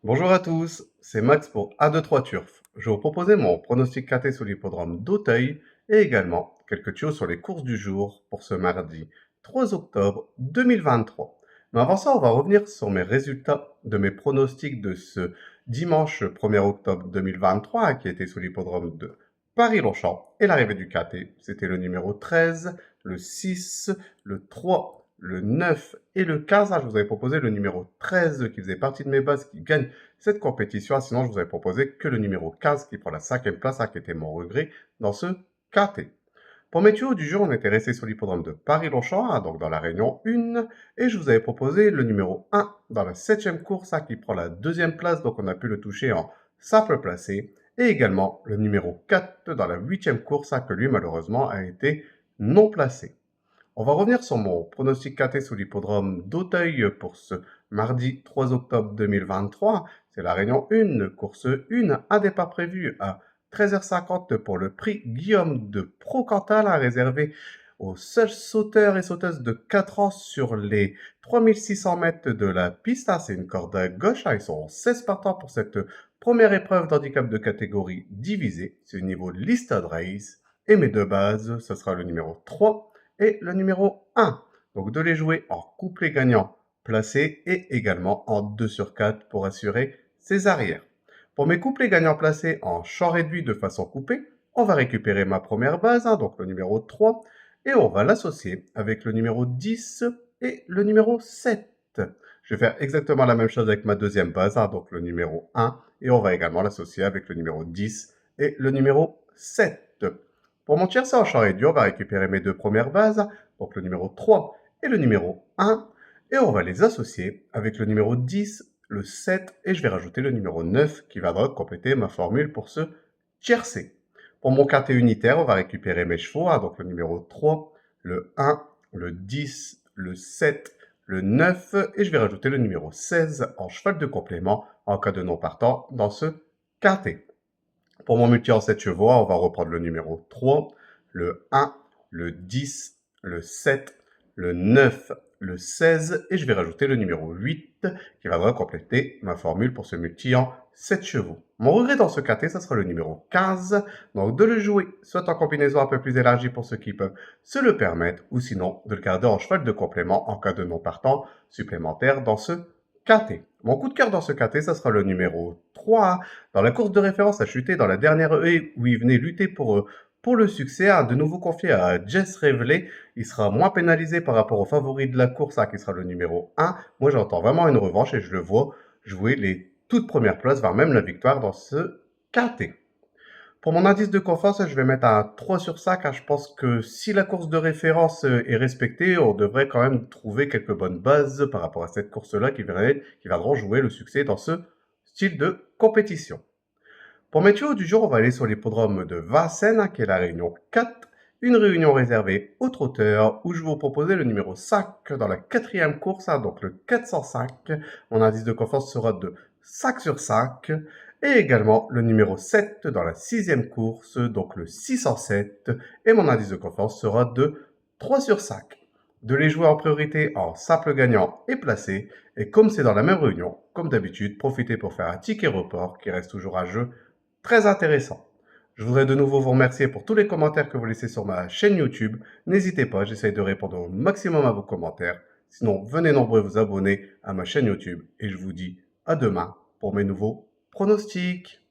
Bonjour à tous, c'est Max pour A23 Turf. Je vais vous proposer mon pronostic KT sur l'hippodrome d'Auteuil et également quelques tuyaux sur les courses du jour pour ce mardi 3 octobre 2023. Mais avant ça, on va revenir sur mes résultats de mes pronostics de ce dimanche 1er octobre 2023 qui était sur l'hippodrome de Paris-Longchamp et l'arrivée du KT. C'était le numéro 13, le 6, le 3, le 9 et le 15. Je vous avais proposé le numéro 13 qui faisait partie de mes bases qui gagne cette compétition. Sinon, je vous avais proposé que le numéro 15 qui prend la 5e place, qui était mon regret dans ce KT. Pour mes tuyaux du jour, on était resté sur l'hippodrome de Paris-Longchamp, donc dans la réunion 1, et je vous avais proposé le numéro 1 dans la 7e course, qui prend la 2e place, donc on a pu le toucher en simple placé, et également le numéro 4 dans la 8e course, que lui malheureusement a été non placé. On va revenir sur mon pronostic KT sur l'hippodrome d'Auteuil pour ce mardi 3 octobre 2023. C'est la réunion 1, course 1, un départ prévu à 13h50 pour le prix Guillaume de Procantal, réservé aux seuls sauteurs et sauteuses de 4 ans sur les 3600 mètres de la piste. C'est une corde à gauche, ils sont 16 partants pour cette première épreuve d'handicap de catégorie divisée. C'est au niveau de Listed Race. Et mes deux bases, ce sera le numéro 3 et le numéro 1. Donc de les jouer en couplet gagnant placé et également en 2 sur 4 pour assurer ses arrières. Pour mes couplets gagnants placés en champ réduit de façon coupée, on va récupérer ma première base, donc le numéro 3, et on va l'associer avec le numéro 10 et le numéro 7. Je vais faire exactement la même chose avec ma deuxième base, donc le numéro 1, et on va également l'associer avec le numéro 10 et le numéro 7. Pour mon tiercé en champ réduit, on va récupérer mes deux premières bases, donc le numéro 3 et le numéro 1, et on va les associer avec le numéro 10, le 7, et je vais rajouter le numéro 9 qui viendra compléter ma formule pour ce tiercé. Pour mon quintet unitaire, on va récupérer mes chevaux, donc le numéro 3, le 1, le 10, le 7, le 9, et je vais rajouter le numéro 16 en cheval de complément en cas de non partant dans ce quintet. Pour mon multi en 7 chevaux, on va reprendre le numéro 3, le 1, le 10, le 7, le 9, le 16, et je vais rajouter le numéro 8 qui viendra compléter ma formule pour ce multi en 7 chevaux. Mon regret dans ce KT, ça sera le numéro 15, donc de le jouer soit en combinaison un peu plus élargie pour ceux qui peuvent se le permettre, ou sinon de le garder en cheval de complément en cas de non partant supplémentaire dans ce KT. Mon coup de cœur dans ce KT, ça sera le numéro 3. Dans la course de référence à chuter dans la dernière haie où il venait lutter pour le succès, de nouveau confié à Jess Reveley. Il sera moins pénalisé par rapport au favori de la course, qui sera le numéro 1. Moi, j'entends vraiment une revanche et je le vois jouer les toutes premières places, voire même la victoire dans ce KT. Pour mon indice de confiance, je vais mettre un 3 sur 5. Je pense que si la course de référence est respectée, on devrait quand même trouver quelques bonnes bases par rapport à cette course-là qui viendront jouer le succès dans ce style de compétition. Pour mes tuyaux du jour, on va aller sur l'hippodrome de Vincennes, qui est la réunion 4, une réunion réservée aux trotteurs, où je vais vous proposer le numéro 5 dans la 4e course, donc le 405. Mon indice de confiance sera de 5 sur 5. Et également le numéro 7 dans la 6e course, donc le 607. Et mon indice de confiance sera de 3 sur 5. De les jouer en priorité en simple gagnant et placé. Et comme c'est dans la même réunion, comme d'habitude, profitez pour faire un ticket report qui reste toujours un jeu très intéressant. Je voudrais de nouveau vous remercier pour tous les commentaires que vous laissez sur ma chaîne YouTube. N'hésitez pas, j'essaie de répondre au maximum à vos commentaires. Sinon, venez nombreux vous abonner à ma chaîne YouTube et je vous dis à demain pour mes nouveaux pronostics.